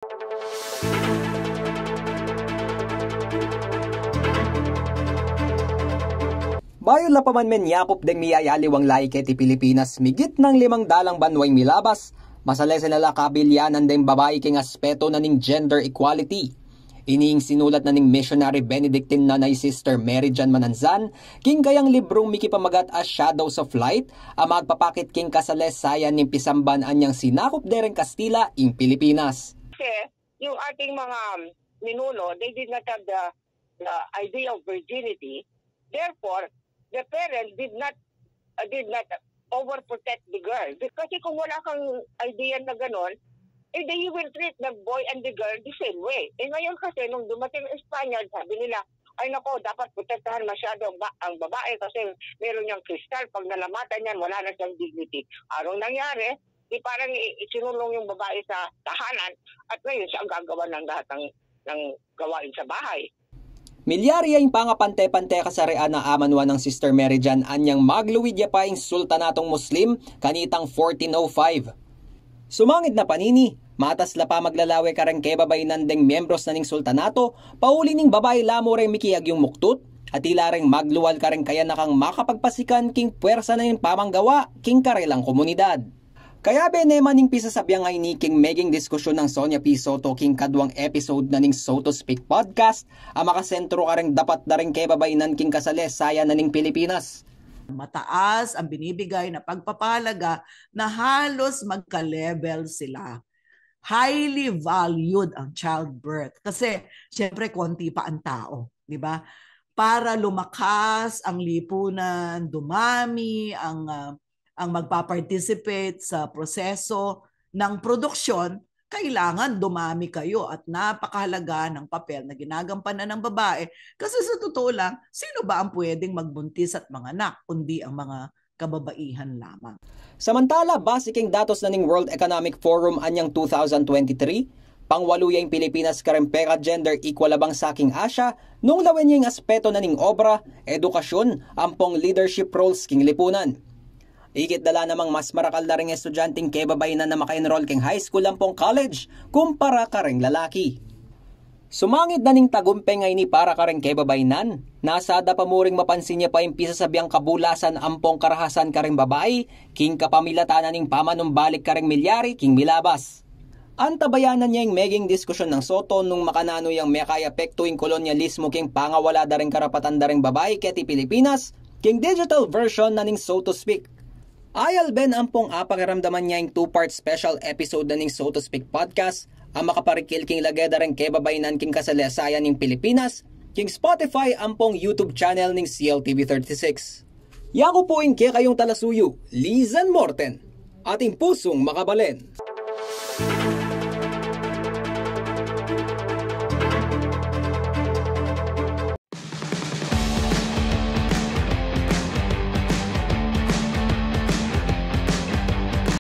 Bayon la paman men yakop deng miyayaliwang laike ti Pilipinas migit ng 500 banway milabas, masalay sila kabilyanan deng babae king aspeto na ning gender equality. Ining sinulat na ning missionary Benedictine nanay Sister Mary Jan Mananzan, king kayang librong mikipamagat as Shadows of Light, ang magpapakit king kasalesayan ning pisamban anyang sinakop dereng Kastila ing Pilipinas. Kasi yung ating mga ninuno, they did not have the idea of virginity. Therefore, the parent did not overprotect the girl. Kasi kung wala kang idea na gano'n, they will treat the boy and the girl the same way. Ngayon kasi, nung dumating ang Espanyol, sabi nila, ay nako, dapat protektahan masyado ang babae kasi meron niyang kristal. Pag nalamatan niyan, wala na siyang dignity. Anong nangyari? Parang isinulong yung babae sa tahanan at ngayon siya ang gagawa ng lahat ng gawain sa bahay. Milyari ang pangapante-pante kasarian na amanwa ng Sister Mary Jan anyang magluwidya pa ing sultanatong Muslim kanitang 1405. Sumangit na panini, matas la pa maglalawe kareng kay babainan deng miyembros na ning sultanato, pauli ning babae lamo ring mikiyag yung muktut, at ila ring magluwal kareng kaya nakang makapagpasikan king puwersa na yung pamanggawa king karelang komunidad. Kaya benema ning pisasabiyang ay ni king meging diskusyon ng Sonia P. Soto king kadwang episode na ning So to Speak podcast, ang makasentro kareng dapat na ring kay babainan king kasalesayan na ning Pilipinas. Mataas ang binibigay na pagpapahalaga na halos magka-level sila. Highly valued ang childbirth kasi syempre konti pa ang tao, di ba? Para lumakas ang lipunan, dumami ang magpa-participate sa proseso ng produksyon, kailangan dumami kayo at napakahalaga ng papel na ginagampanan ng babae kasi sa totoo lang, sino ba ang pwedeng magbuntis at manganak kundi ang mga kababaihan lamang. Samantala, basiking datos na ning World Economic Forum anyang 2023, pangwaluyang Pilipinas karempera gender equal abang saking Asya, nung lawen niyang aspeto na ning obra, edukasyon, ampong leadership roles king lipunan. Ikit dala namang mas marakal na ring estudyanteng kebabainan na maka-enroll king high school ampong college kumpara kareng lalaki. Sumangit na ning tagumpeng ay ni para kareng kebabainan, nasada pa mo ring mapansin niya pa yung pisasabiyang kabulasan ampong karahasan kareng babae, king kapamilatanan ning pamanumbalik kareng milyari king milabas. Antabayanan niya yung meging diskusyon ng Soto nung makanano yung mekay apekto yung kolonyalismo king pangawala da ring karapatan da ring babae keti Pilipinas, king digital version na ning So to Speak. Ayal ben ampong apakiramdaman niya yung 2-part special episode na ning So to Speak podcast, ang makaparikil king lageda ring kebabainan king kasalesayan ning Pilipinas, king Spotify ampong YouTube channel ning CLTV36. Yako po in kaya kayong talasuyo, Lizan Morten, ating pusong makabalen.